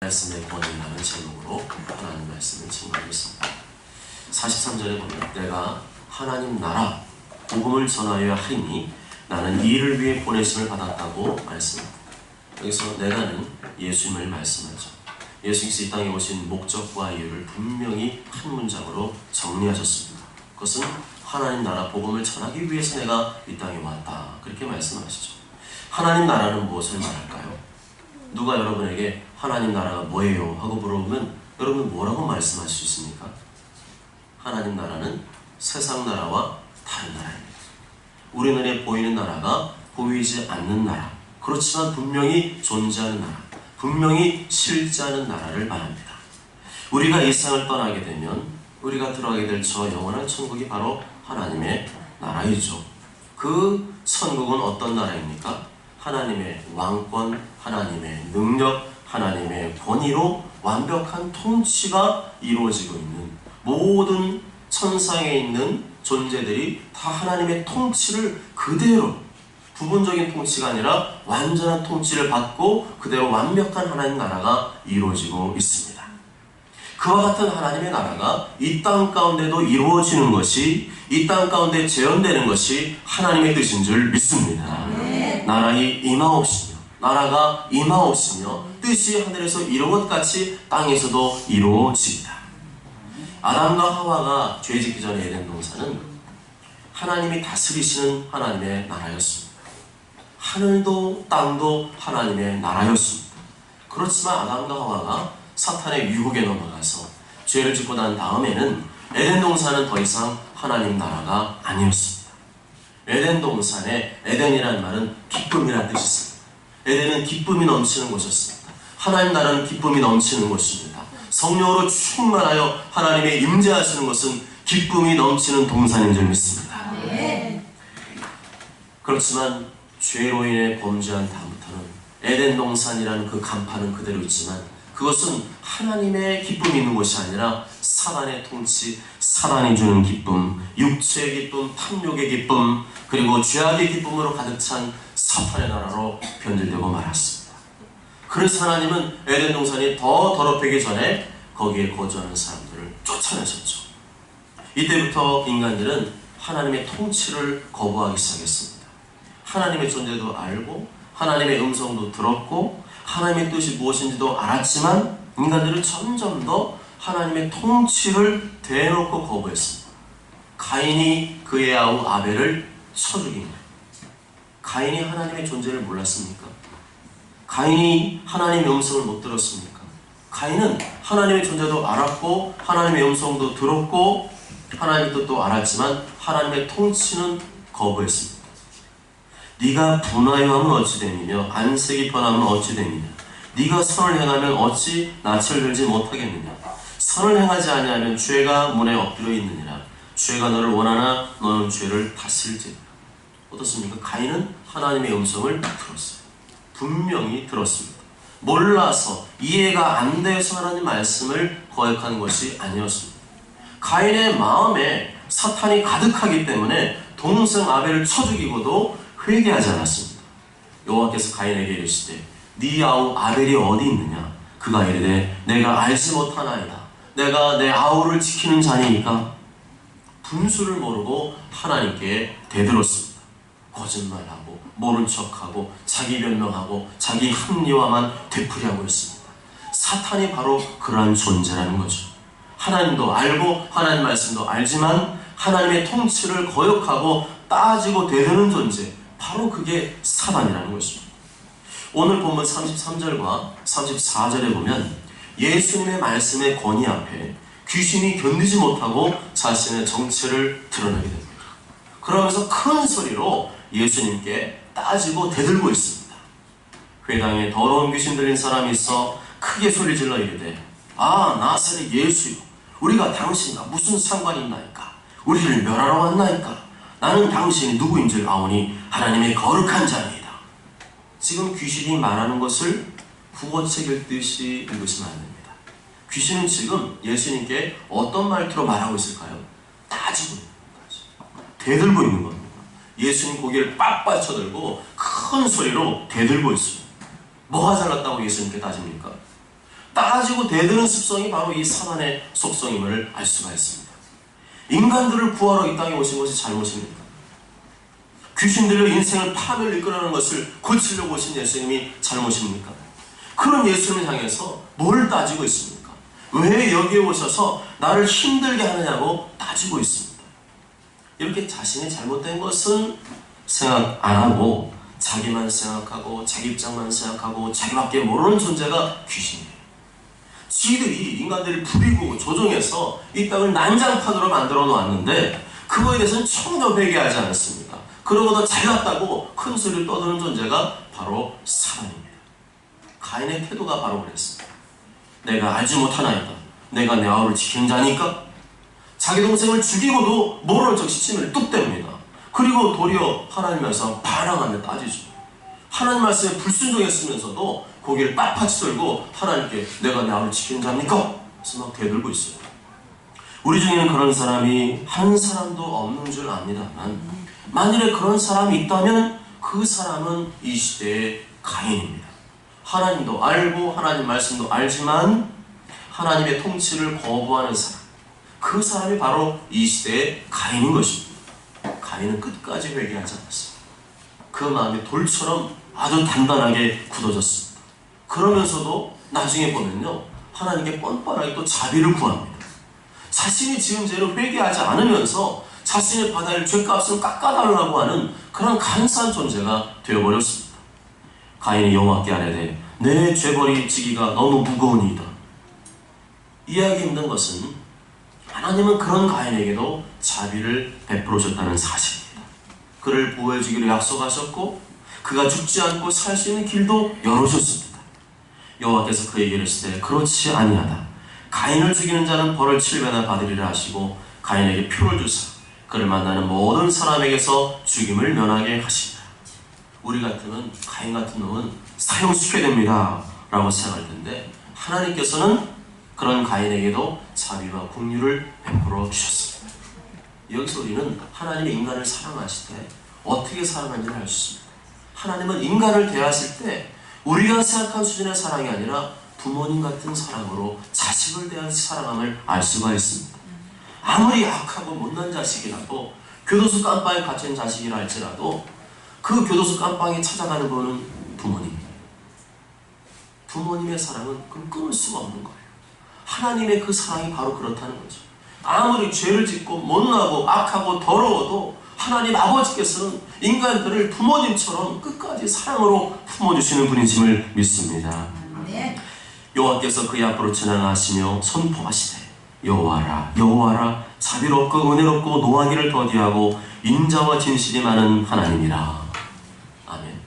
말씀의 권위라는 제목으로 하나님 말씀을 증거하겠습니다. 43절에 보면 내가 하나님 나라 복음을 전하여야 하리니 나는 이 일을 위해 보내심을 받았다고 말씀합니다. 여기서 내가는 예수님을 말씀하죠. 예수님께서 이 땅에 오신 목적과 이유를 분명히 한 문장으로 정리하셨습니다. 그것은 하나님 나라 복음을 전하기 위해서 내가 이 땅에 왔다, 그렇게 말씀하시죠. 하나님 나라는 무엇을 말할까요? 누가 여러분에게 하나님 나라가 뭐예요? 하고 물어보면 여러분 뭐라고 말씀할 수 있습니까? 하나님 나라는 세상 나라와 다른 나라입니다. 우리 눈에 보이는 나라가 보이지 않는 나라, 그렇지만 분명히 존재하는 나라, 분명히 실제하는 나라를 말합니다. 우리가 이 세상을 떠나게 되면 우리가 들어가게 될 저 영원한 천국이 바로 하나님의 나라이죠. 그 천국은 어떤 나라입니까? 하나님의 왕권, 하나님의 능력, 하나님의 권위로 완벽한 통치가 이루어지고 있는, 모든 천상에 있는 존재들이 다 하나님의 통치를 그대로, 부분적인 통치가 아니라 완전한 통치를 받고 그대로 완벽한 하나님 나라가 이루어지고 있습니다. 그와 같은 하나님의 나라가 이 땅 가운데도 이루어지는 것이, 이 땅 가운데 재현되는 것이 하나님의 뜻인 줄 믿습니다. 나라의 임하옵시며, 나라가 임하옵시며 뜻이 하늘에서 이룬 것 같이 땅에서도 이루어집니다. 아담과 하와가 죄짓기 전에 에덴 동산은 하나님이 다스리시는 하나님의 나라였습니다. 하늘도 땅도 하나님의 나라였습니다. 그렇지만 아담과 하와가 사탄의 유혹에 넘어가서 죄를 짓고 난 다음에는 에덴 동산은 더 이상 하나님 나라가 아니었습니다. 에덴 동산에, 에덴이라는 말은 기쁨이라는 뜻이 있습니다. 에덴은 기쁨이 넘치는 곳이었습니다. 하나님 나라는 기쁨이 넘치는 곳입니다. 성령으로 충만하여 하나님의 임재하시는 것은 기쁨이 넘치는 동산인 줄 믿습니다. 그렇지만 죄로 인해 범죄한 다음부터는 에덴 동산이라는 그 간판은 그대로 있지만 그것은 하나님의 기쁨이 있는 곳이 아니라 사단의 통치, 사단이 주는 기쁨, 육체의 기쁨, 탐욕의 기쁨, 그리고 죄악의 기쁨으로 가득 찬 사탄의 나라로 변질되고 말았습니다. 그래서 하나님은 에덴 동산이 더 더럽히기 전에 거기에 거주하는 사람들을 쫓아내셨죠. 이때부터 인간들은 하나님의 통치를 거부하기 시작했습니다. 하나님의 존재도 알고 하나님의 음성도 들었고 하나님의 뜻이 무엇인지도 알았지만 인간들은 점점 더 하나님의 통치를 대놓고 거부했습니다. 가인이 그의 아우 아벨을 쳐 죽입니다. 가인이 하나님의 존재를 몰랐습니까? 가인이 하나님의 음성을 못 들었습니까? 가인은 하나님의 존재도 알았고 하나님의 음성도 들었고 하나님의 뜻도 알았지만 하나님의 통치는 거부했습니다. 네가 분하여 하면 어찌 되느냐, 안색이 변하면 어찌 되느냐, 네가 선을 행하면 어찌 낯을 들지 못하겠느냐, 선을 행하지 아니하면 죄가 문에 엎드려 있느니라, 죄가 너를 원하나 너는 죄를 다스릴지니라. 어떻습니까? 가인은 하나님의 음성을 들었어요. 분명히 들었습니다. 몰라서 이해가 안 돼서 하나님 말씀을 거역하는 것이 아니었습니다. 가인의 마음에 사탄이 가득하기 때문에 동생 아벨을 쳐 죽이고도 회개하지 않았습니다. 여호와께서 가인에게 이르시되 네 아우 아벨이 어디 있느냐? 그가 이르되 내가 알지 못하나이다. 내가 내 아우를 지키는 자니까. 분수를 모르고 하나님께 대들었습니다. 거짓말하고 모른 척하고 자기 변명하고 자기 합리화만 되풀이하고 있습니다. 사탄이 바로 그러한 존재라는 거죠. 하나님도 알고 하나님 말씀도 알지만 하나님의 통치를 거역하고 따지고 대드는 존재, 바로 그게 사단이라는 것입니다. 오늘 본문 33절과 34절에 보면 예수님의 말씀의 권위 앞에 귀신이 견디지 못하고 자신의 정체를 드러내게 됩니다. 그러면서 큰 소리로 예수님께 따지고 대들고 있습니다. 회당에 더러운 귀신 들린 사람이 있어 크게 소리질러 이르되 아 나사렛 예수여, 우리가 당신과 무슨 상관이 있나이까? 우리를 멸하러 왔나이까? 나는 당신이 누구인 줄 아오니 하나님의 거룩한 자니이다. 지금 귀신이 말하는 것을 국어책 읽듯이 읽으시면 안 됩니다. 귀신은 지금 예수님께 어떤 말투로 말하고 있을까요? 따지고 있는 거죠. 대들고 있는 겁니다. 예수님 고개를 빡빡 쳐들고 큰 소리로 대들고 있습니다. 뭐가 잘났다고 예수님께 따집니까? 따지고 대드는 습성이 바로 이 사단의 속성임을 알 수가 있습니다. 인간들을 구하러 이 땅에 오신 것이 잘못입니까? 귀신들로 인생을 파멸 이끌어가는 것을 고치려고 오신 예수님이 잘못입니까? 그런 예수님을 향해서 뭘 따지고 있습니까? 왜 여기에 오셔서 나를 힘들게 하느냐고 따지고 있습니다. 이렇게 자신이 잘못된 것은 생각 안 하고 자기만 생각하고 자기 입장만 생각하고 자기밖에 모르는 존재가 귀신이에요. 지들이 인간들을 부리고 조종해서 이 땅을 난장판으로 만들어 놓았는데 그거에 대해서는 전혀 회개하지 않았습니다. 그러고도 잘났다고 큰 소리를 떠드는 존재가 바로 사단입니다. 가인의 태도가 바로 그랬습니다. 내가 알지 못하나이다. 내가 내 아우를 지키는 자니까. 자기 동생을 죽이고도 모르는 척 시치미를 뚝 뗍니다. 그리고 도리어 하나님 말씀 반항하며 따지죠. 하나님 말씀에 불순종했으면서도 고개를 빳빳이 들고 하나님께 내가 내 아우를 지키는 자입니까? 그래서 막 대들고 있어요. 우리 중에는 그런 사람이 한 사람도 없는 줄 압니다만 만일에 그런 사람이 있다면 그 사람은 이 시대의 가인입니다. 하나님도 알고 하나님 말씀도 알지만 하나님의 통치를 거부하는 사람, 그 사람이 바로 이 시대의 가인인 것입니다. 가인은 끝까지 회개하지 않았습니다. 그 마음이 돌처럼 아주 단단하게 굳어졌습니다. 그러면서도 나중에 보면요, 하나님께 뻔뻔하게 또 자비를 구합니다. 자신이 지은 죄를 회개하지 않으면서 자신이 받아야 할 죄값을 깎아달라고 하는 그런 간사한 존재가 되어버렸습니다. 가인이 여호와께 아뢰되 내 죄벌이 지기가 너무 무거우니이다. 이해하기 힘든 것은 하나님은 그런 가인에게도 자비를 베풀어 줬다는 사실입니다. 그를 보호해 주기로 약속하셨고 그가 죽지 않고 살 수 있는 길도 열어줬습니다. 여호와께서 그에게 이르시되 그렇지 아니하다. 가인을 죽이는 자는 벌을 7배나 받으리라 하시고 가인에게 표를 주사 그를 만나는 모든 사람에게서 죽임을 면하게 하시니라. 우리 같으면 가인 같은 놈은 사형시켜야 됩니다 라고 생각할 텐데 하나님께서는 그런 가인에게도 자비와 긍휼을 베풀어 주셨습니다. 여기서 우리는 하나님의 인간을 사랑하실 때 어떻게 사랑하는지를 알 수 있습니다. 하나님은 인간을 대하실 때 우리가 생각한 수준의 사랑이 아니라 부모님 같은 사랑으로 자식을 대한 사랑함을 알 수가 있습니다. 아무리 약하고 못난 자식이라도 교도소 깜빵에 갇힌 자식이라 할지라도 그 교도소 깜빵에 찾아가는 분은 부모님입니다. 부모님의 사랑은 그럼 끊을 수가 없는 거예요. 하나님의 그 사랑이 바로 그렇다는 거죠. 아무리 죄를 짓고 못나고 악하고 더러워도 하나님 아버지께서는 인간들을 부모님처럼 끝까지 사랑으로 품어주시는 분이심을 믿습니다. 여호와께서 그의 앞으로 지나가시며 선포하시되 여호와라 여호와라 자비롭고 은혜롭고 노하기를 더디하고 인자와 진실이 많은 하나님이라. 아멘.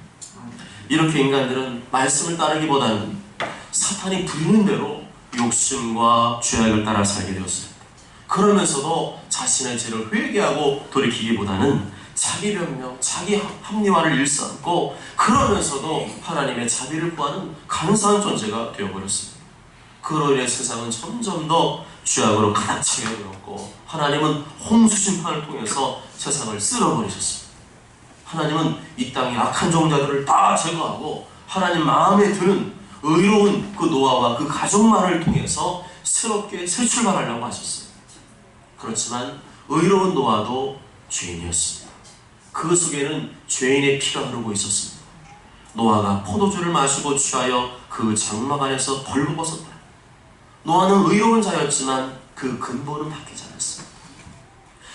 이렇게 인간들은 말씀을 따르기보다는 사탄이 부리는 대로 욕심과 죄악을 따라 살게 되었습니다. 그러면서도 자신의 죄를 회개하고 돌이키기보다는 자기 변명, 자기 합리화를 일삼고 그러면서도 하나님의 자비를 구하는 간사한 존재가 되어버렸습니다. 그로 인해 세상은 점점 더 죄악으로 가득 차게 되었고 하나님은 홍수 심판을 통해서 세상을 쓸어버리셨습니다. 하나님은 이 땅의 악한 종자들을 다 제거하고 하나님 마음에 드는 의로운 그 노아와 그 가족만을 통해서 새롭게 새 출발하려고 하셨어요. 그렇지만 의로운 노아도 죄인이었습니다. 그 속에는 죄인의 피가 흐르고 있었습니다. 노아가 포도주를 마시고 취하여 그 장막 안에서 벌거벗었다. 노아는 의로운 자였지만 그 근본은 바뀌지 않았습니다.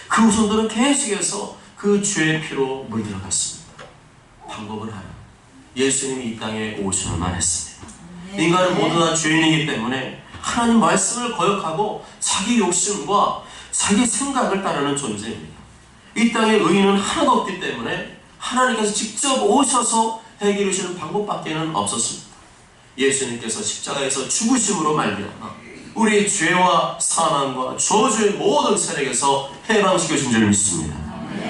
그 후손들은 계속해서 그 죄의 피로 물들어갔습니다. 방법은 하나, 예수님이 이 땅에 오셔야만 했습니다. 인간은 모두 다 죄인이기 때문에 하나님 말씀을 거역하고 자기 욕심과 자기 생각을 따르는 존재입니다. 이 땅에 의인은 하나도 없기 때문에 하나님께서 직접 오셔서 해결해 주시는 방법밖에는 없었습니다. 예수님께서 십자가에서 죽으심으로 말미암아 우리의 죄와 사망과 저주의 모든 세력에서 해방시켜 준 줄 믿습니다.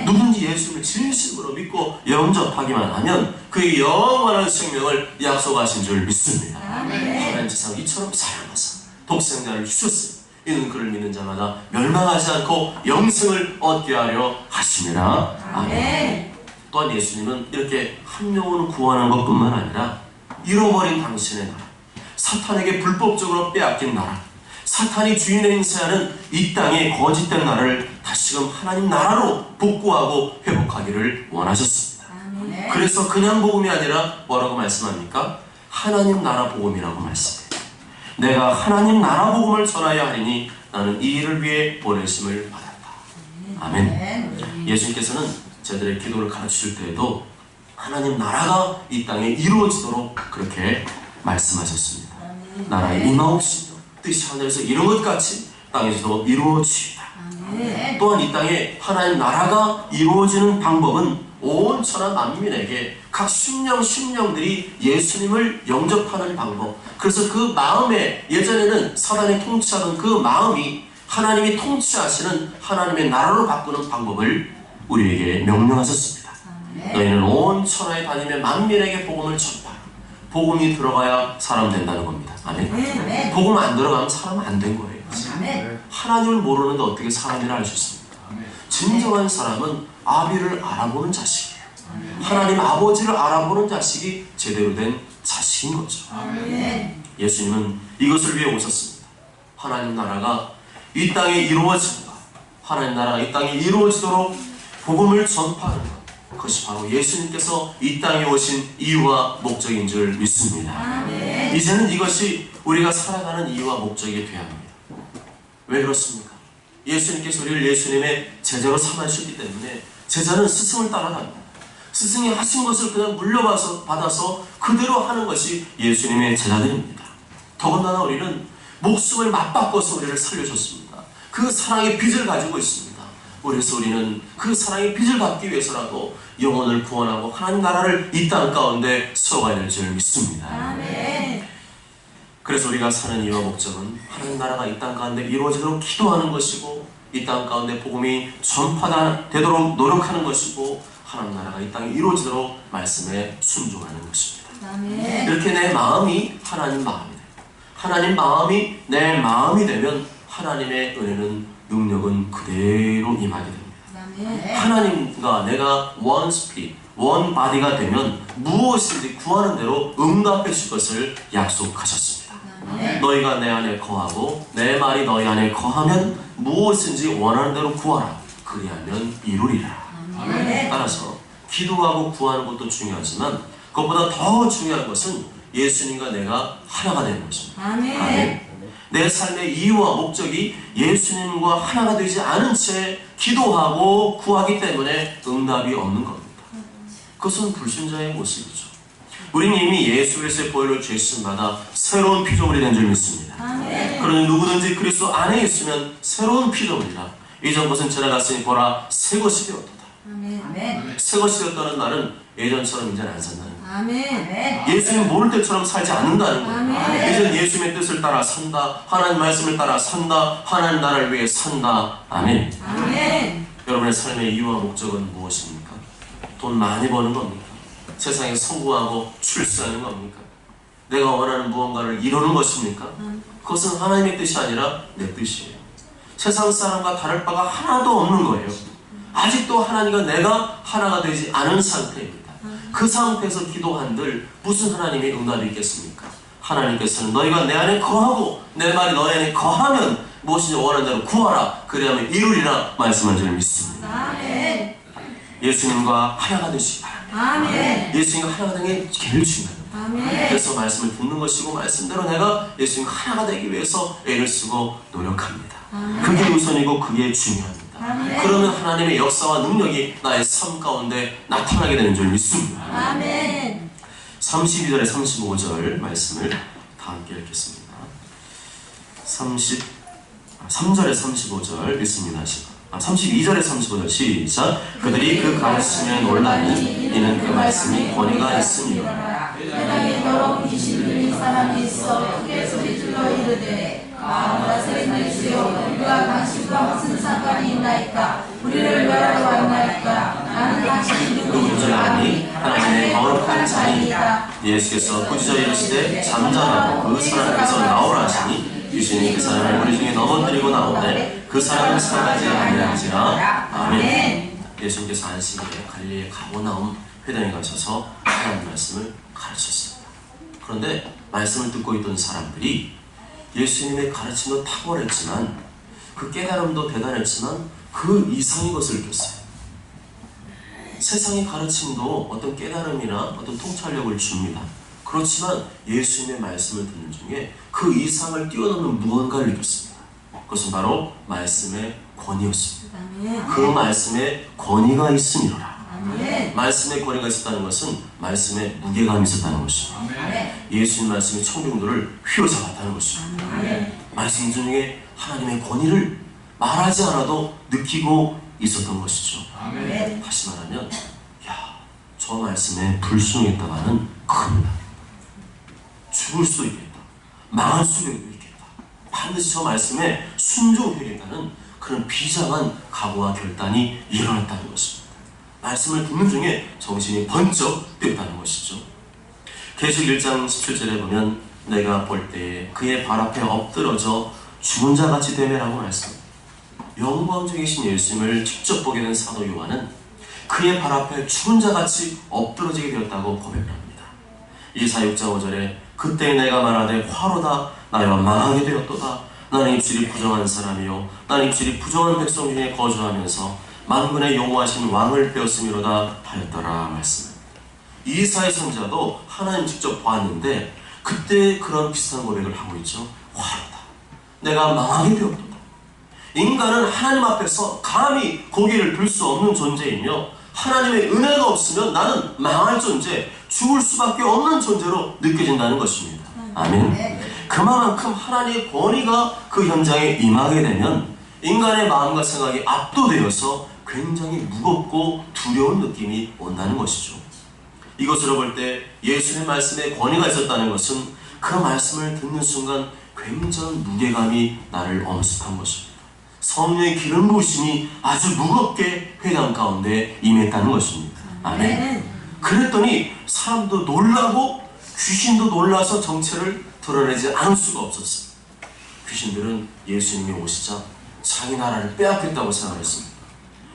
누군지 예수님을 진심으로 믿고 영접하기만 하면 그의 영원한 생명을 약속하신 줄 믿습니다. 하나님 세상 이처럼 사랑하사 독생자를 주셨으니 이는 그를 믿는 자마다 멸망하지 않고 영생을 얻게 하려 하심이라. 아멘. 또한 예수님은 이렇게 한 영혼을 구원하는 것뿐만 아니라 잃어버린 당신의 나라, 사탄에게 불법적으로 빼앗긴 나라, 사탄이 주인 행세하는 이 땅의 거짓된 나라를 다시금 하나님 나라로 복구하고 회복하기를 원하셨습니다. 그래서 그냥 복음이 아니라 뭐라고 말씀합니까? 하나님 나라 복음이라고 말씀해요. 내가 하나님 나라 복음을 전하여 하리니 나는 이 일을 위해 보내심을 받았다. 아멘. 예수님께서는 저들의 기도를 가르치실 때에도 하나님 나라가 이 땅에 이루어지도록 그렇게 말씀하셨습니다. 나라의 임하옵시며 뜻이 하늘에서 이룬 것 같이 땅에서도 이루어지이다. 또한 이 땅에 하나님 나라가 이루어지는 방법은 온 천하 만민에게 각 심령들이 예수님을 영접하는 방법. 그래서 그 마음에, 예전에는 사단이 통치하던 그 마음이 하나님이 통치하시는 하나님의 나라로 바꾸는 방법을 우리에게 명령하셨습니다. 너희는 온 천하에 다니며 만민에게 복음을 전파하라. 복음이 들어가야 사람 된다는 겁니다. 아멘. 복음 안 들어가면 사람 안 된 거예요. 하나님을 모르는데 어떻게 사람이라 할 수 있습니까? 진정한 사람은 아비를 알아보는 자식이에요. 하나님 아버지를 알아보는 자식이 제대로 된 자식인 거죠. 예수님은 이것을 위해 오셨습니다. 하나님 나라가 이 땅에 이루어진다. 하나님 나라가 이 땅에 이루어지도록 복음을 전파하는 것. 그것이 바로 예수님께서 이 땅에 오신 이유와 목적인 줄 믿습니다. 이제는 이것이 우리가 살아가는 이유와 목적이 되어야 합니다. 왜 그렇습니까? 예수님께서 우리를 예수님의 제자로 삼으셨기 때문에 제자는 스승을 따라갑니다. 스승이 하신 것을 그냥 물려받아서 그대로 하는 것이 예수님의 제자들입니다. 더군다나 우리는 목숨을 맞바꿔서 우리를 살려줬습니다. 그 사랑의 빚을 가지고 있습니다. 그래서 우리는 그 사랑의 빚을 갚기 위해서라도 영혼을 구원하고 하나님 나라를 이 땅 가운데 세워가야 될 줄 믿습니다. 아멘. 그래서 우리가 사는 이유와 목적은 하나님 나라가 이 땅 가운데 이루어지도록 기도하는 것이고, 이 땅 가운데 복음이 전파되도록 노력하는 것이고, 하나님 나라가 이 땅에 이루어지도록 말씀에 순종하는 것입니다. 아멘. 이렇게 내 마음이 하나님 마음이 돼요. 하나님 마음이 내 마음이 되면 하나님의 은혜는, 능력은 그대로 임하게 됩니다. 하나님과 내가 one spirit, one body가 되면 무엇인지 구하는 대로 응답해 줄 것을 약속하셨습니다. 너희가 내 안에 거하고 내 말이 너희 안에 거하면 무엇인지 원하는 대로 구하라. 그리하면 이루리라. 따라서 기도하고 구하는 것도 중요하지만 그것보다 더 중요한 것은 예수님과 내가 하나가 되는 것입니다. 아멘. 내 삶의 이유와 목적이 예수님과 하나가 되지 않은 채 기도하고 구하기 때문에 응답이 없는 겁니다. 그것은 불신자의 모습이죠. 우리는 이미 예수 그리스도의 보혈로 죄심받아 새로운 피조물이 된 줄 믿습니다. 그러니 누구든지 그리스도 안에 있으면 새로운 피조물이라. 이전 것은 지나갔으니 보라 새 것이 되었도다. 새 것이 되었다는 말은 예전처럼 이제는 안 산다는 거예요. 아멘. 예수님 모를 때처럼 살지 않는다는 거예요. 이제는 예수님의 뜻을 따라 산다. 하나님 말씀을 따라 산다. 하나님 나라를 위해 산다. 아멘. 아멘. 여러분의 삶의 이유와 목적은 무엇입니까? 돈 많이 버는 겁니까? 세상에 성공하고 출세하는 겁니까? 내가 원하는 무언가를 이루는 것입니까? 그것은 하나님의 뜻이 아니라 내 뜻이에요. 세상 사람과 다를 바가 하나도 없는 거예요. 아직도 하나님과 내가 하나가 되지 않은 상태입니다. 그 상태에서 기도한들 무슨 하나님의 응답이 있겠습니까? 하나님께서는 너희가 내 안에 거하고 내 말이 너희 안에 거하면 무엇인지 원하는 대로 구하라. 그리하면 이루리라 말씀한 줄 믿습니다. 아멘. 예수님과 하나가 되시기 바랍니다. 아멘. 예수님과 하나가 되는 게 제일 중요합니다. 아멘. 그래서 말씀을 듣는 것이고 말씀대로 내가 예수님과 하나가 되기 위해서 애를 쓰고 노력합니다. 아멘. 그게 우선이고 그게 중요합니다. 아멘. 그러면 하나님의 역사와 능력이 나의 삶 가운데 나타나게 되는 줄 믿습니다. 아멘. 32절에 35절 말씀을 다 함께 읽겠습니다. 3절에 35절 읽습니다. 32절에 35절 시작. 그들이 그 가르치심에 놀라니 이는 그 말씀이 권위가 있음이라. 세상에 더러운 귀신 들린 사람이 있어 크게 소리질러 이르되 마음과 세상의 주여 우리가 당신과 무슨 상관이 있나이까. 우리를 멸하러 왔나이까. 나는 당신이 누구인지 아니 하나님의 거룩한 자니이다. 예수께서 꾸짖어 이르시되 잠잠하고 그 사람에게서 나오라 하시니 귀신이 그 사람을 무리 중에 넘어뜨리고 나오되 그 사람은 살아나지 아니하니라. 아멘. 예수님께서 안식일에 갈릴리 가버나움 회당에 가셔서 하나님 말씀을 가르쳤습니다. 그런데 말씀을 듣고 있던 사람들이 예수님의 가르침도 탁월했지만 그 깨달음도 대단했지만 그 이상의 것을 느꼈어요. 세상의 가르침도 어떤 깨달음이나 어떤 통찰력을 줍니다. 그렇지만 예수님의 말씀을 듣는 중에 그 이상을 뛰어넘는 무언가를 느꼈습니다. 그것은 바로 말씀의 권위였습니다. 그 말씀에 권위가 있음이로라. 말씀의 권위가 있었다는 것은 말씀에 무게감이 있었다는 것입니다. 예수님 말씀이 청중들을 휘어잡았다는 것입니다. 말씀 중에 하나님의 권위를 말하지 않아도 느끼고 있었던 것이죠. 다시 말하면 저 말씀에 불순종했다가는 큽니다. 죽을 수도 있겠다. 망할 수도 있겠다. 반드시 저 말씀에 순종해야겠다는 그런 비장한 각오와 결단이 일어났다는 것입니다. 말씀을 듣는 중에 정신이 번쩍 뜨였다는 것이죠. 계시록 1장 17절에 보면 내가 볼 때에 그의 발 앞에 엎드러져 죽은 자같이 되매라고 말씀합니다. 영광 중에 계신 예수님을 직접 보게 된 사도 요한은 그의 발 앞에 죽은 자같이 엎드러지게 되었다고 고백을 합니다. 이사 6장 5절에 그때 내가 말하되 화로다 나와 망하게 되었도다. 나는 입술이 부정한 사람이요 나는 입술이 부정한 백성 중에 거주하면서 만군의 영원하신 왕을 빼었음이로다 하였더라 말씀합니다. 이사야 선지자도 하나님 직접 보았는데 그때 그런 비슷한 고백을 하고 있죠. 화로다 내가 망하게 되었도다. 인간은 하나님 앞에서 감히 고개를 들 수 없는 존재이며 하나님의 은혜가 없으면 나는 망할 존재, 죽을 수밖에 없는 존재로 느껴진다는 것입니다. 아멘. 그만큼 하나님의 권위가 그 현장에 임하게 되면 인간의 마음과 생각이 압도되어서 굉장히 무겁고 두려운 느낌이 온다는 것이죠. 이것으로 볼 때 예수님의 말씀에 권위가 있었다는 것은 그 말씀을 듣는 순간 굉장한 무게감이 나를 엄습한 것입니다. 성령의 기름 부으심이 아주 무겁게 회당 가운데 임했다는 것입니다. 아멘. 그랬더니 사람도 놀라고 귀신도 놀라서 정체를 드러내지 않을 수가 없었어요. 귀신들은 예수님이 오시자 자기 나라를 빼앗겠다고 생각했습니다.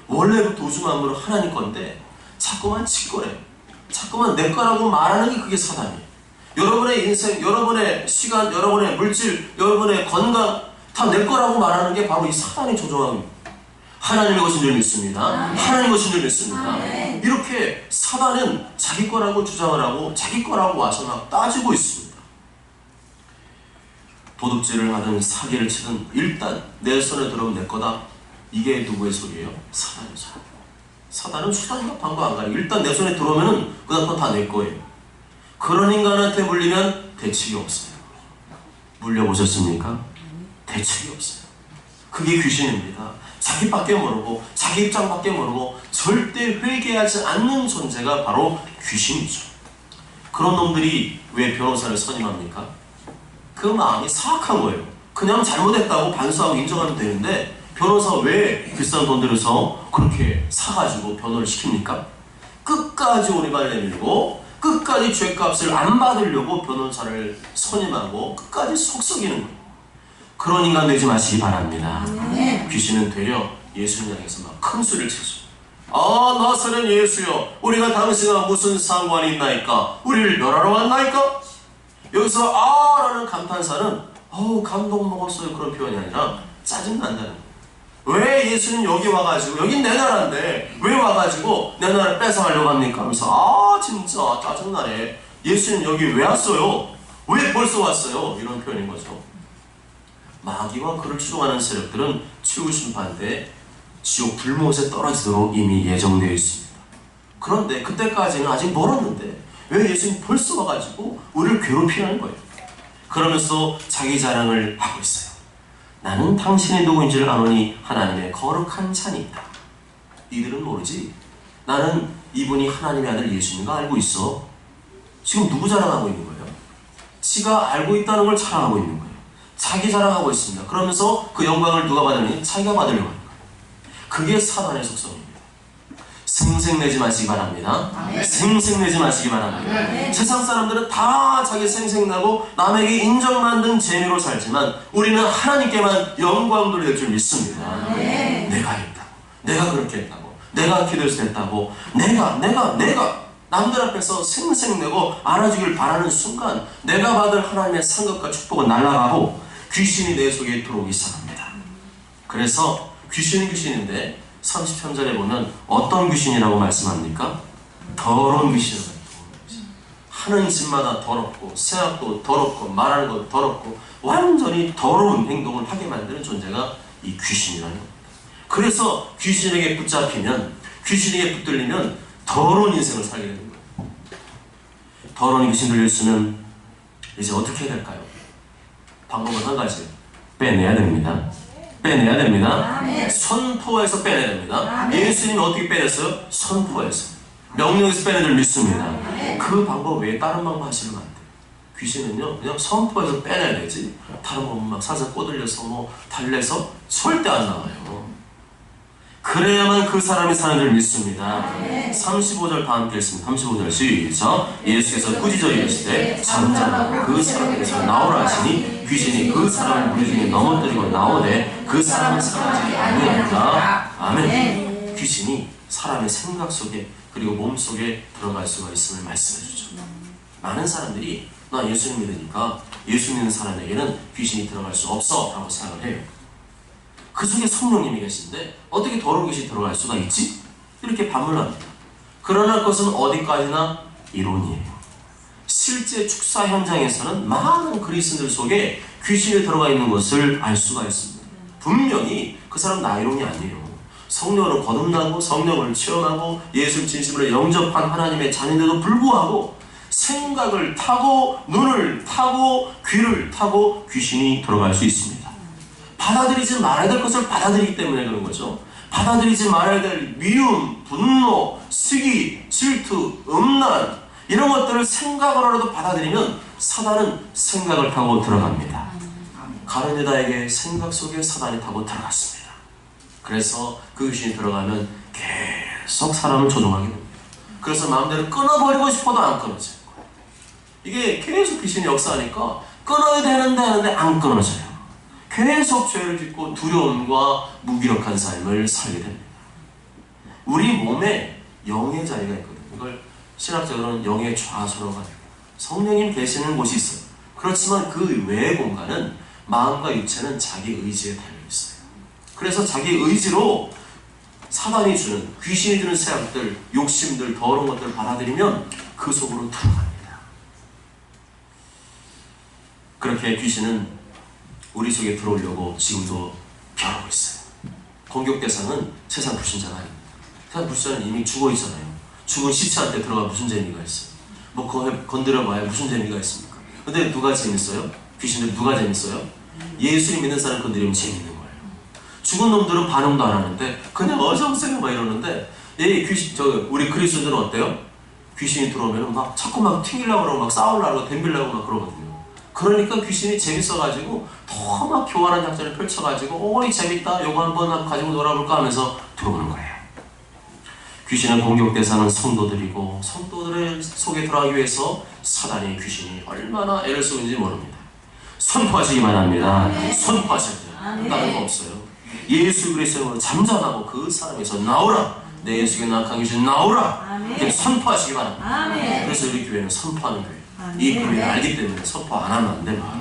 원래부터 우주 만물은 하나님 건데 자꾸만 짓거려, 자꾸만 내 거라고 말하는 게 그게 사단이에요. 여러분의 인생, 여러분의 시간, 여러분의 물질, 여러분의 건강 다 내 거라고 말하는 게 바로 이 사단이 조종합니다. 하나님의 것인 줄 믿습니다. 하나님의 것인 줄 믿습니다. 이렇게 사단은 자기 거라고 주장을 하고 자기 거라고 와서 막 따지고 있습니다. 도둑질을 하든 사기를 치든 일단 내 손에 들어오면 내 거다. 이게 누구의 소리예요? 사단의 소리. 사단은 수단과 방법 안 가리고 일단 내 손에 들어오면 그 다음 건 다 내 거예요. 그런 인간한테 물리면 대책이 없어요. 물려보셨습니까? 대책이 없어요. 그게 귀신입니다. 자기밖에 모르고 자기 입장밖에 모르고 절대 회개하지 않는 존재가 바로 귀신이죠. 그런 놈들이 왜 변호사를 선임합니까? 그 마음이 사악한 거예요. 그냥 잘못했다고 반수하고 인정하면 되는데 변호사 왜 비싼 돈 들여서 그렇게 사가지고 변호를 시킵니까? 끝까지 오리발 내밀고 끝까지 죗값을 안 받으려고 변호사를 선임하고 끝까지 속썩이는 거예요. 그런 인간 되지 마시기 바랍니다. 귀신은 되려 예수님 향해서 막 큰 소리를 치죠. 아 나사렛 예수여 우리가 당신과 무슨 상관이 있나이까? 우리를 멸하러 왔나이까? 여기서 아 라는 감탄사는 감동 먹었어요 그런 표현이 아니라 짜증난다는 거예요. 왜 예수님 여기 와가지고 여긴 내 나라인데 왜 와가지고 내 나라를 뺏어가려고 합니까? 하면서 아 진짜 짜증나네. 예수님 여기 왜 왔어요? 왜 벌써 왔어요? 이런 표현인 거죠. 마귀와 그를 추종하는 세력들은 최후 심판 때 지옥 불못에 떨어지도록 이미 예정되어 있습니다. 그런데 그때까지는 아직 멀었는데 왜 예수님 벌써 와가지고 우리를 괴롭히는 거예요. 그러면서 자기 자랑을 하고 있어요. 나는 당신이 누구인지를 아노니 하나님의 거룩한 자니이다. 이들은 모르지. 나는 이분이 하나님의 아들 예수님인 거 알고 있어. 지금 누구 자랑하고 있는 거예요? 지가 알고 있다는 걸 자랑하고 있는 거예요. 자기 자랑하고 있습니다. 그러면서 그 영광을 누가 받으니? 자기가 받으려고 하는 거예요. 그게 사단의 속성입니다. 생색내지 마시기 바랍니다. 생색내지 마시기 바랍니다. 세상 사람들은 다 자기 생색나고 남에게 인정받는 재미로 살지만 우리는 하나님께만 영광 돌릴 줄 믿습니다. 내가 했다고, 내가 그렇게 했다고, 내가 기도해서 했다고, 내가 남들 앞에서 생색내고 안아주길 바라는 순간 내가 받을 하나님의 상급과 축복은 날아가고 귀신이 내 속에 들어오기 시작합니다. 그래서 귀신은 귀신인데 30편절에 보면 어떤 귀신이라고 말씀합니까? 더러운 귀신이라고. 하는 짓마다 더럽고 생각도 더럽고 말하는 것도 더럽고 완전히 더러운 행동을 하게 만드는 존재가 이 귀신이라는 겁니다. 그래서 귀신에게 붙잡히면, 귀신에게 붙들리면 더러운 인생을 살게 되는 거예요. 더러운 귀신 들렸으면 이제 어떻게 해야 될까요? 방법은 한 가지. 빼내야 됩니다. 빼내야 됩니다. 선포해서 빼내야 됩니다. 예수님이 어떻게 빼냈어요? 선포해서. 명령에서 빼낸 줄 믿습니다. 그 방법 외에 다른 방법 하시면 안 돼요. 귀신은요, 그냥 선포해서 빼내야 되지. 다른 방법 막 살살 꼬들려서 뭐 달래서 절대 안 나와요. 그래야만 그 사람이 사는 줄 믿습니다. 35절 다 함께 읽습니다. 35절 시작. 예수께서 꾸짖어 이르시되 잠잠하고 그 사람에게서 나오라 하시니 귀신이 그 사람을 무리 중에 넘어뜨리고 나오되 그 사람은 사라지지 아니하니라. 아멘. 귀신이 사람의 생각 속에 그리고 몸 속에 들어갈 수가 있음을 말씀해 주죠. 많은 사람들이 나 예수 믿으니까 예수 믿는 사람에게는 귀신이 들어갈 수 없어 라고 생각을 해요. 그 속에 성령님이 계신데 어떻게 더러운 귀신이 들어갈 수가 있지? 이렇게 반문합니다. 그러나 그것은 어디까지나 이론이에요. 실제 축사 현장에서는 많은 그리스도인들 속에 귀신이 들어가 있는 것을 알 수가 있습니다. 분명히 그 사람 나이론이 아니에요. 성령으로 거듭나고 성령을 체험하고 예수 진심으로 영접한 하나님의 자녀인데도 불구하고 생각을 타고 눈을 타고 귀를 타고 귀신이 들어갈 수 있습니다. 받아들이지 말아야 될 것을 받아들이기 때문에 그런 거죠. 받아들이지 말아야 될 미움, 분노, 시기, 질투, 음란 이런 것들을 생각으로라도 받아들이면 사단은 생각을 타고 들어갑니다. 가룟 유다에게 생각 속에 사단이 타고 들어갔습니다. 그래서 그 귀신이 들어가면 계속 사람을 조종하게 됩니다. 그래서 마음대로 끊어버리고 싶어도 안 끊어져요. 이게 계속 귀신이 역사하니까 끊어야 되는데 하는데 안 끊어져요. 계속 죄를 짓고 두려움과 무기력한 삶을 살게 됩니다. 우리 몸에 영의 자리가 있거든요. 이걸 신학적으로는 영의 좌소라고 합니다. 성령님 계시는 곳이 있어요. 그렇지만 그 외의 공간은 마음과 육체는 자기 의지에 달려있어요. 그래서 자기 의지로 사단이 주는, 귀신이 주는 생각들, 욕심들, 더러운 것들을 받아들이면 그 속으로 들어갑니다. 그렇게 귀신은 우리 속에 들어오려고 지금도 벼르고 있어요. 공격 대상은 세상 불신자가 아닙니다. 세상 불신자는 이미 죽어 있잖아요. 죽은 시체한테 들어가 무슨 재미가 있어요? 뭐 건드려봐야 무슨 재미가 있습니까? 근데 누가 재밌어요? 귀신들 누가 재밌어요? 예수님 믿는 사람 건드리면 재밌는 거예요. 죽은 놈들은 반응도 안 하는데 그냥 어정쩡해 막 이러는데 우리 그리스도인들은 어때요? 귀신이 들어오면 막 자꾸 막 튕기려고 그러고 막 싸우려고 덤비려고 막 그러거든요. 그러니까 귀신이 재밌어가지고 더 막 교활한 작전을 펼쳐가지고 이 재밌다 요거 한번 가지고 놀아볼까 하면서 들어오는 거예요. 귀신의 공격 대상은 성도들이고 성도들의 속에 들어가기 위해서 사단의 귀신이 얼마나 애를 쓰는지 모릅니다. 선포하시기 바랍니다. 선포하셔야 돼요. 다른 거 없어요. 예수 그리스도로 잠잠하고 그 사람에서 나오라. 내 예수께 낙한 귀신 나오라. 이렇게 선포하시기 바랍니다. 그래서 우리 교회는 선포하는 교회. 이 교회를 알기 때문에 선포 안 하면 안 됩니다.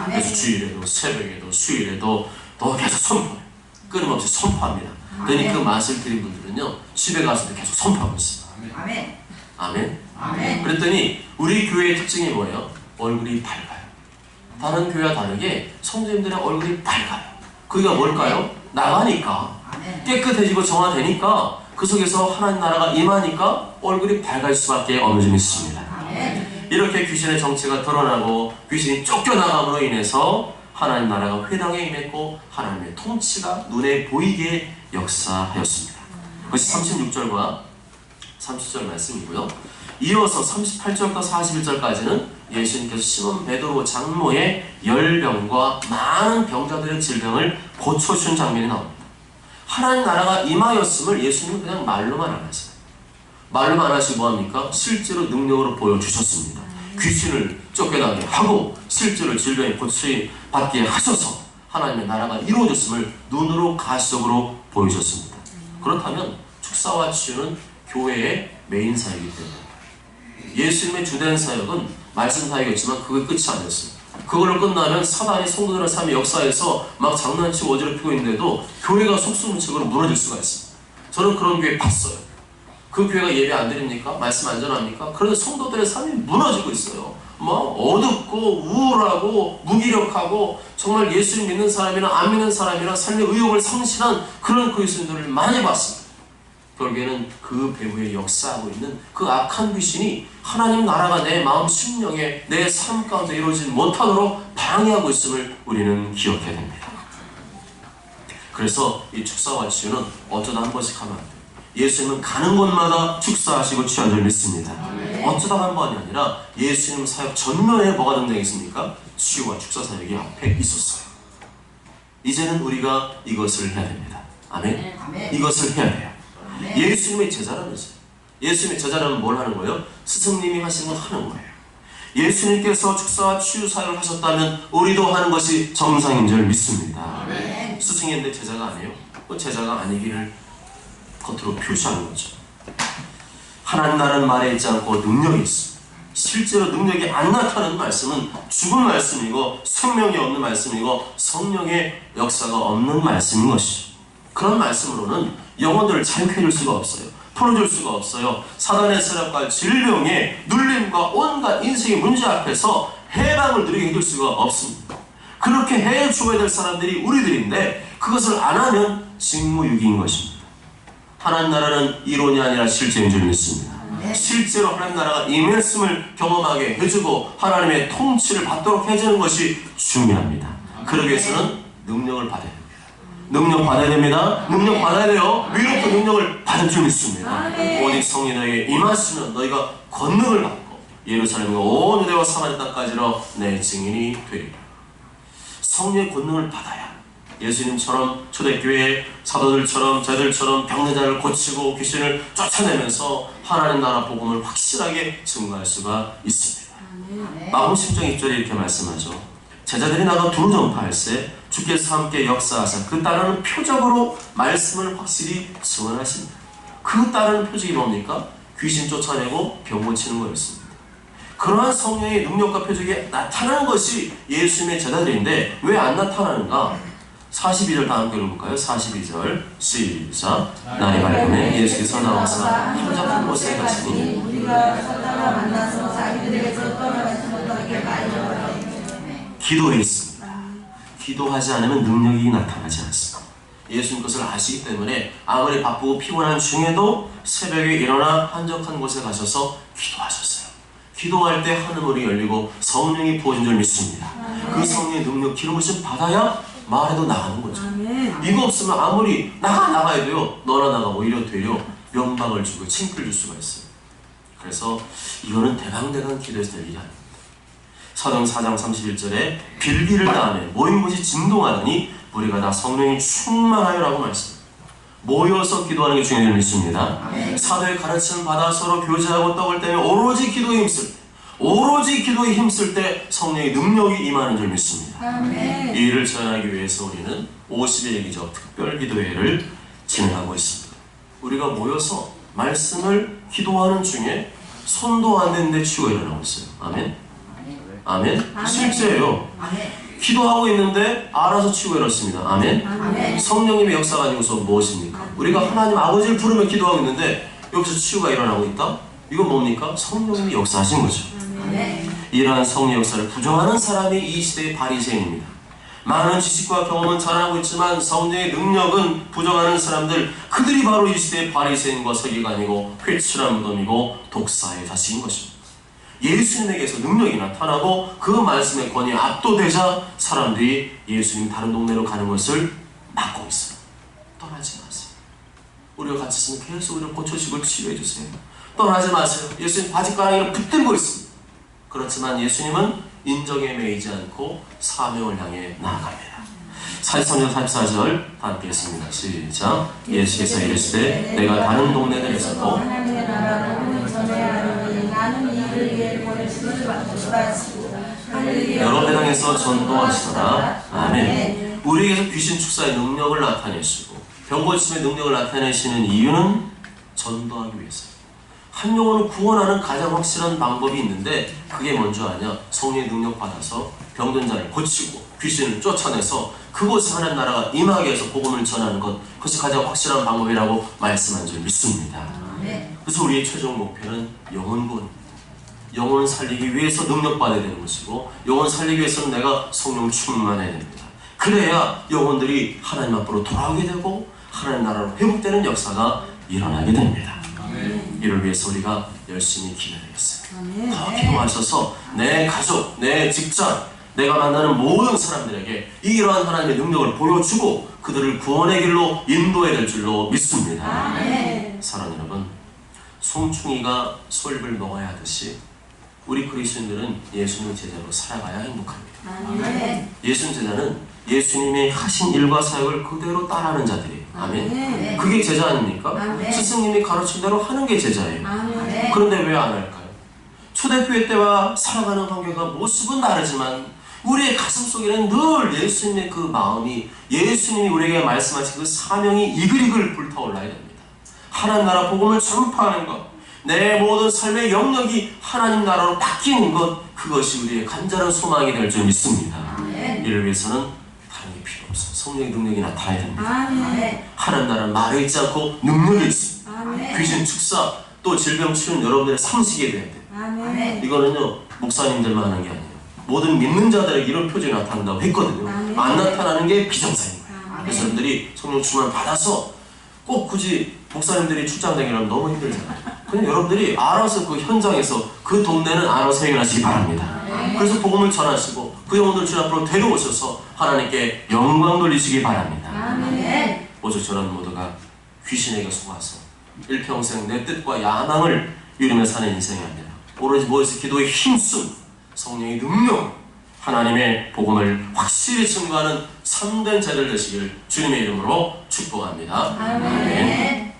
그래서 주일에도 새벽에도 수요일에도 또 계속 선포해요. 끊임없이 선포합니다. 그러니 그 맛을 드린 분들은요 집에 가서도 계속 선포하고 있습니다. 아멘. 그랬더니 우리 교회의 특징이 뭐예요? 얼굴이 밝아요. 다른 교회와 다르게 성도님들의 얼굴이 밝아요. 그게 뭘까요? 나가니까 깨끗해지고 정화되니까 그 속에서 하나님 나라가 임하니까 얼굴이 밝을 수밖에 없는 점이 있습니다. 이렇게 귀신의 정체가 드러나고 귀신이 쫓겨나감으로 인해서 하나님 나라가 회당에 임했고 하나님의 통치가 눈에 보이게 역사하였습니다. 그것이 36절과 30절 말씀이고요. 이어서 38절과 41절까지는 예수님께서 시몬 베드로 장모의 열병과 많은 병자들의 질병을 고쳐주신 장면이 나옵니다. 하나님 나라가 임하였음을 예수님은 그냥 말로만 안 하세요. 말로만 안 하시고 뭐합니까? 실제로 능력으로 보여주셨습니다. 귀신을 쫓겨나게 하고 실제로 질병에 고치받게 하셔서 하나님의 나라가 이루어졌음을 눈으로 가시적으로 보여주셨습니다. 그렇다면 축사와 치유는 교회의 메인 사역이기 때문에 예수님의 주된 사역은 말씀 사역이었지만 그게 끝이 아니었어요. 그걸로 끝나면 사단이 성도들의 삶의 역사에서 막 장난치고 어지럽히고 있는데도 교회가 속수무책으로 무너질 수가 있어요. 저는 그런 교회 봤어요. 그 교회가 예배 안 드립니까? 말씀 안 전합니까? 그런데 성도들의 삶이 무너지고 있어요. 뭐 어둡고 우울하고 무기력하고 정말 예수를 믿는 사람이나 안 믿는 사람이나 삶의 의욕을 상실한 그런 그리스도인들을 많이 봤습니다. 결국에는 그 배후에 역사하고 있는 그 악한 귀신이 하나님 나라가 내 마음 심령에 내 삶 가운데 이루어지지 못하도록 방해하고 있음을 우리는 기억해야 됩니다. 그래서 이 축사와 치유는 어쩌다 한 번씩 하면 안 돼요. 예수님은 가는 곳마다 축사하시고 치유한 줄 믿습니다. 어쩌다 한 번이 아니라 예수님 사역 전면에 뭐가 등장했습니까? 치유와 축사 사역이 앞에 있었어요. 이제는 우리가 이것을 해야 됩니다. 아멘? 이것을 해야 돼요. 예수님의 제자라면서요. 예수님의 제자라면 뭘 하는 거예요? 스승님이 하시는 거 하는 거예요. 예수님께서 축사와 치유 사역을 하셨다면 우리도 하는 것이 정상인 줄 믿습니다. 스승인데 제자가 아니에요? 그 제자가 아니기를 겉으로 표시하는 거죠. 하나님 나라는 말에 있지 않고 능력이 있습니다. 실제로 능력이 안 나타나는 말씀은 죽은 말씀이고 생명이 없는 말씀이고 성령의 역사가 없는 말씀인 것이죠. 그런 말씀으로는 영혼들을 자유해줄 수가 없어요. 풀어줄 수가 없어요. 사단의 세력과 질병의 눌림과 온갖 인생의 문제 앞에서 해방을 누리게 해줄 수가 없습니다. 그렇게 해줘야 될 사람들이 우리들인데 그것을 안 하면 직무유기인 것입니다. 하나님 나라는 이론이 아니라 실제인 줄 믿습니다. 실제로 하나님 나라가 임했음을 경험하게 해주고 하나님의 통치를 받도록 해주는 것이 중요합니다. 그러기 위해서는 능력을 받아야 됩니다. 능력 받아야 됩니다. 능력 받아야 돼요. 위로부터 능력을 받을 줄 믿습니다. 오직 성령이 너에게 임하시면 너희가 권능을 받고 예루살렘과 온 유대와 사마리아 땅까지로 내 증인이 되리라. 성령의 권능을 받아야 예수님처럼 초대교회 사도들처럼 저희들처럼 병든 자를 고치고 귀신을 쫓아내면서 하나님 나라 복음을 확실하게 증거할 수가 있습니다. 마음 10장 1절에 이렇게 말씀하죠. 제자들이 나가 두루 전파할세 주께서 함께 역사하사 그 따르는 표적으로 말씀을 확실히 증언하십니다. 그 따르는 표적이 뭡니까? 귀신 쫓아내고 병 고치는 거였습니다. 그러한 성령의 능력과 표적이 나타나는 것이 예수님의 제자들인데 왜 안 나타나는가? 42절 다음 글을 볼까요? 42절 시작. 날이 밝음에 예수께서 나와서 한적한 곳에 가시니 우리가 사단과 만나서 자기들에게서 떠나가지 못하게 말려버려. 기도에 있습니다. 기도하지 않으면 능력이 나타나지 않습니다. 예수님 것을 아시기 때문에 아무리 바쁘고 피곤한 중에도 새벽에 일어나 한적한 곳에 가셔서 기도하셨어요. 기도할 때 하늘문이 열리고 성령이 부어진 줄 믿습니다. 그 성령의 능력 기름부심 받아야 말해도 나가는 거죠. 이거 없으면 아무리 나가야 돼요. 너나 나가 오히려 되려 명방을 주고 칭필 줄 수가 있어요. 그래서 이거는 대강대강 기도해서 될 일이 아닙니다. 사도행 4장 31절에 빌기를 다하며 모인 곳이 진동하더니 우리가 다 성령이 충만하여라고 말씀합니다. 모여서 기도하는 게 중요한 줄 믿습니다. 사도의 가르침을 받아 서로 교제하고 떡을 떼며 오로지 기도에 힘쓸 때 오로지 기도에 힘쓸 때 성령의 능력이 임하는 줄 믿습니다. 이 일을 전하기 위해서 우리는 50일 기적 특별 기도회를 진행하고 있습니다. 우리가 모여서 말씀을 기도하는 중에 손도 안 대는데 치유가 일어나고 있어요. 아멘? 아멘? 실제예요. 기도하고 있는데 알아서 치유가 일어났습니다. 아멘? 성령님의 역사가 아니고서 무엇입니까? 우리가 하나님 아버지를 부르며 기도하고 있는데 여기서 치유가 일어나고 있다? 이건 뭡니까? 성령님이 역사하신 거죠. 이러한 성령 역사를 부정하는 사람이 이 시대의 바리새인입니다. 많은 지식과 경험은 자랑하고 있지만 성령의 능력은 부정하는 사람들, 그들이 바로 이 시대의 바리새인과 서기관이고 회칠한 무덤이고 독사의 자식인 것입니다. 예수님에게서 능력이 나타나고 그 말씀의 권위에 압도되자 사람들이 예수님 다른 동네로 가는 것을 막고 있어요. 떠나지 마세요. 우리가 같이 있으면 계속 우리를 고쳐주고 치유해 주세요. 떠나지 마세요. 예수님 바짓가랑이를 붙들고 있습니다. 그렇지만 예수님은 인정에 매이지 않고 사명을 향해 나아갑니다. 43절 44절 다 함께 했습니다. 시작. 예수께서 이르시되 내가 다른 동네들에서도 하나님의 나라를 오늘 전해야 하노니 나는 이를 위해 보내심을 받으시라. 여러 배당에서 전도하시더라. 아멘. 우리에게서 귀신 축사의 능력을 나타내시고 병고침의 능력을 나타내시는 이유는 전도하기 위해서예요. 한 영혼을 구원하는 가장 확실한 방법이 있는데 그게 뭔지 아냐? 성령의 능력 받아서 병든 자를 고치고 귀신을 쫓아내서 그곳에 하나님 나라가 임하게 해서 복음을 전하는 것, 그것이 가장 확실한 방법이라고 말씀한 줄 믿습니다. 그래서 우리의 최종 목표는 영혼 구원입니다. 영혼을 살리기 위해서 능력 받아야 되는 것이고, 영혼 살리기 위해서는 내가 성령 충만해야 됩니다. 그래야 영혼들이 하나님 앞으로 돌아오게 되고 하나님 나라로 회복되는 역사가 일어나게 됩니다. 이를 위해서 우리가 열심히 기도해야겠어요. 더 기도하셔서 내 가족, 내 직장, 내가 만나는 모든 사람들에게 이러한 하나님의 능력을 보여주고 그들을 구원의 길로 인도해야 될 줄로 믿습니다. 사랑하는 여러분, 송충이가 솔잎을 먹어야 하듯이 우리 그리스도인들은 예수님 제자로 살아가야 행복합니다. 예수님 제자는 예수님이 하신 일과 사역을 그대로 따라하는 자들이에요. 아멘. 그게 제자 아닙니까? 스승님이 가르친 대로 하는 게 제자예요. 그런데 왜 안 할까요? 초대교회 때와 살아가는 관계가 모습은 다르지만 우리의 가슴속에는 늘 예수님의 그 마음이, 예수님이 우리에게 말씀하신 그 사명이 이글이글 불타올라야 됩니다. 하나님 나라 복음을 전파하는 것, 내 모든 삶의 영역이 하나님 나라로 바뀌는 것, 그것이 우리의 간절한 소망이 될 줄 믿습니다. 이를 위해서는 다른 게 필요 없어요. 성령의 능력이 나타나야 됩니다. 하나님 나라는 말에 있지 않고 능력이 있습니다. 귀신 축사, 또 질병 치유는 여러분들의 상식이 돼야 돼요. 이거는요, 목사님들만 하는 게 아니에요. 모든 믿는 자들에게 이런 표정이 나타난다고 했거든요. 안 나타나는 게 비정상인 거예요. 그래서 여러분들이 성령 충만을 받아서 꼭 굳이 목사님들이 출장 다니려면 너무 힘들잖아요. 그냥 여러분들이 알아서 그 현장에서 그 동네는 알아서 행하시기 바랍니다. 그래서 복음을 전하시고 그 영혼들 주 앞으로 데려오셔서 하나님께 영광 돌리시기 바랍니다. 오직 저는 모두가 귀신에게 속아서 일평생 내 뜻과 야망을 이루며 사는 인생이 아니라 오로지 무엇이 기도에 힘쓴 성령의 능력, 하나님의 복음을 확실히 증거하는 참된 자들 되시길 주님의 이름으로 축복합니다. 아멘.